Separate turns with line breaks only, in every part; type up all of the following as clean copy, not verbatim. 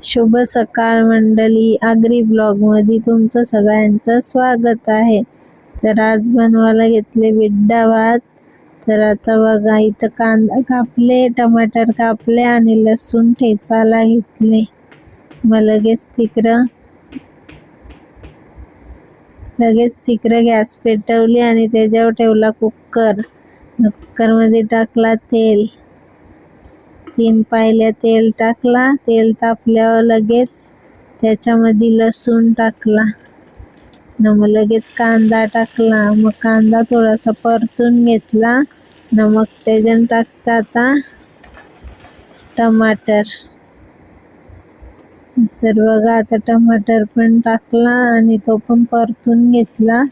शुभ सकाळ मंडळी, आगरी ब्लॉगमध्ये तुमचं सगळ्यांचं स्वागत आहे. तर आज बनवायला घेतले विड्डा भात. तर आता बघा इथं कांदा कापले, टमाटर कापले आणि लसूण ठेचायला घेतले. मग लगेच तिकडं गॅस पेटवली आणि त्याच्यावर ठेवला कुकर. कुकरमध्ये टाकला तेल. 3 पायल्या तेल टाकला. तेल तापल्यावर लगेच त्याच्यामध्ये लसूण टाकला. मग लगेच कांदा टाकला. मग कांदा थोडासा परतून घेतला. मग त्याच्यात टाकता आता टमाटर. तर बघा आता टमाटर पण टाकला आणि तो पण परतून घेतला.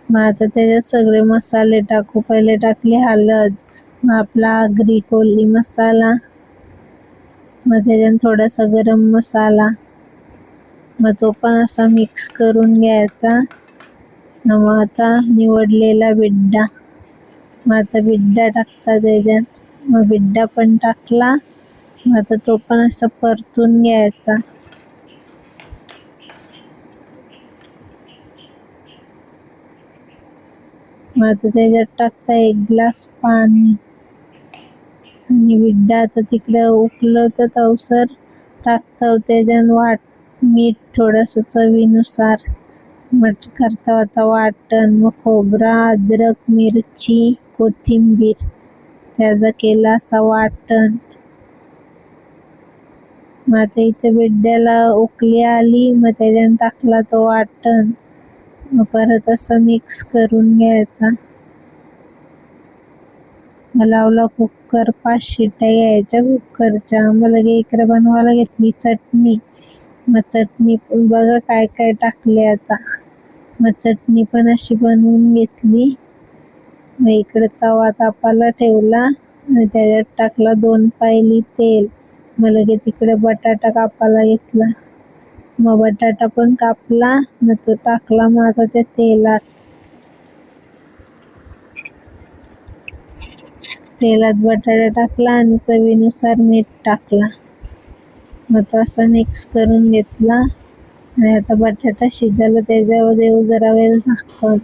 मग आता त्याच्यात सगळे मसाले टाकू. पहिले टाकले हळद, मग आपला आगरी कोळी मसाला, मग त्याच्यात थोडासा गरम मसाला. मग तो पण असा मिक्स करून घ्यायचा. मग आता निवडलेला विड्डा. मग आता विड्डा टाकता त्याच्यात. मग विड्डा पण टाकला. मग आता तो पण असा परतून घ्यायचा. मग आता त्याच्यात टाकता 1 ग्लास पाणी आणि विड्डा आता तिकडे उकळलं तर तवसर टाकता त्याच्यात मीठ थोडंसं चवीनुसार. मग करता आता वाटण. मग खोबरा, अद्रक, मिरची, कोथिंबीर त्याचा केला असा वाटण. मग आता इथे विड्ड्याला उकळी आली. मग त्याच्यात टाकला तो वाटण. मग परत असं मिक्स करून घ्यायचा. मग लावला कुकर. 5 शिट्ट्या घ्यायच्या कुकरच्या. मग लगे इकडे बनवायला घेतली चटणी. मग चटणी बघा काय काय टाकले आता. मग चटणी पण अशी बनवून घेतली. मग इकडे तवा तापायला ठेवला आणि त्याच्यात टाकला 2 पायली तेल. मग लगे तिकडे बटाटा कापायला घेतला. मग बटाटा पण कापला. मग तो टाकला. मग आता त्या तेलात बटाटा टाकला आणि चवीनुसार मीठ टाकला. मग तो असा मिक्स करून घेतला आणि आता बटाटा शिजायला त्याच्यावर देऊ जरा वेळ झाकण.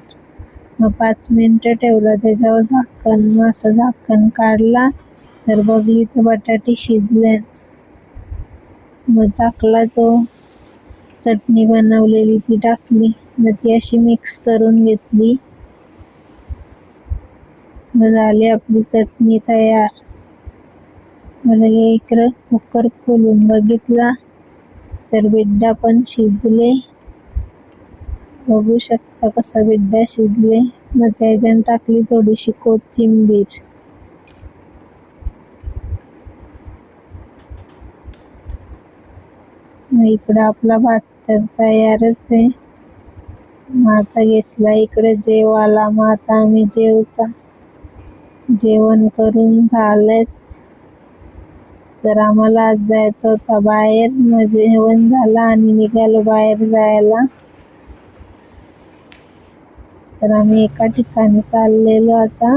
मग 5 मिनिटं ठेवला त्याच्यावर झाकण. मग असं झाकण काढला तर बघली तर बटाटे शिजले. मग टाकला तो चटणी बनवलेली ती टाकली. मग ती अशी मिक्स करून घेतली. मग झाली आपली चटणी तयार. मग इकडं कुकर खोलून बघितला तर विड्डा पण शिजले. बघू शकता कसा विड्डा शिजले. मग त्याच्यात टाकली थोडीशी कोथिंबीर. मग इकडं आपला भात तर तयारच आहे. मग आता घेतला इकडे जेवायला. मग आता आम्ही जेवण करून झालंच. तर आम्हाला आज जायचं होतं बाहेर. मग जेवण झालं आणि निघालो बाहेर जायला. तर आम्ही एका ठिकाणी चाललेलो आता.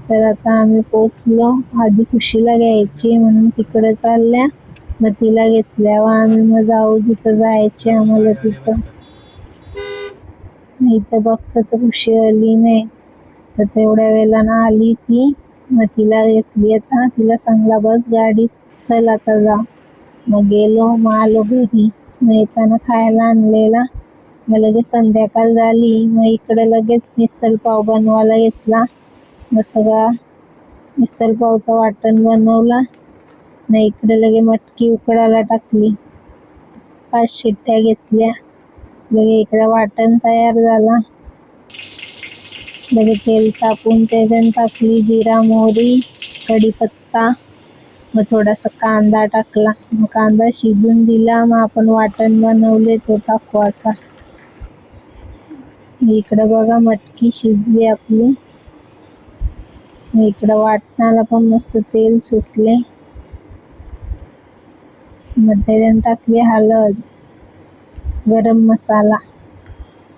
तर आता आम्ही पोचलो. आधी खुशीला घ्यायची म्हणून तिकडे चालल्या. मग तिला घेतल्यावर आम्ही मग जाऊ जिथं जायचे आम्हाला तिथं. इथं बघतं तर खुशी आली नाही. तर तेवढ्या वेळेला आली ती. मग तिला घेतली. आता तिला सांगला बस गाडीत, चल आता जा. मग गेलो. मग आलो घरी. मग येताना खायला आणलेला. मग लगेच संध्याकाळ झाली. मग इकडे लगेच मिसळ पाव बनवायला घेतला. मग सगळा मिसळ पावचं वाटण बनवला. मग इकडे लगे मटकी उकडायला टाकली. 5 शिट्ट्या घेतल्या. लगे इकडे वाटण तयार झाला. लगे तेल तापून त्याच्यात टाकली जिरा, मोहरी, कढीपत्ता. मग थोडासा कांदा टाकला. मग कांदा शिजून दिला. मग आपण वाटण बनवले तो टाकू आता. इकडं बघा मटकी शिजली आपली. इकडं वाटणाला पण मस्त तेल सुटले. मग त्याच्यात टाकली हळद, गरम मसाला,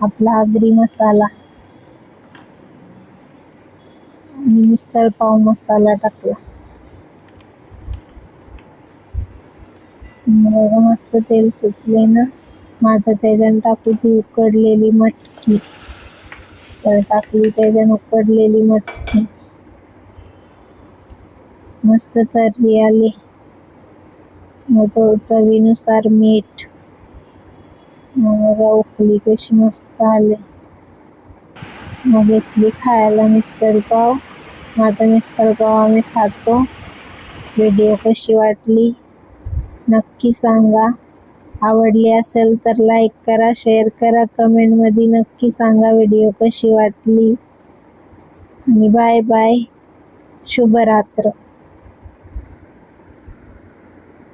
आपला आगरी मसाला आणि मिसळ पाव मसाला टाकला. मग मस्त तेल सुटले ना, मग आता त्याच्यानं टाकू ती उकडलेली मटकी. तर टाकली त्याच्यानं उकडलेली मटकी, मस्त तर्री आली. मग तो चवीनुसार मीठ. मग उकळी कशी मस्त आली. मग घेतली खायला मिसळ पाव. मग आता मिसळ पाव आम्ही खातो. व्हिडिओ कशी वाटली नक्की सांगा. आवडली असेल तर लाईक करा, शेअर करा, कमेंटमध्ये नक्की सांगा व्हिडिओ कशी वाटली. आणि बाय बाय, शुभरात्र.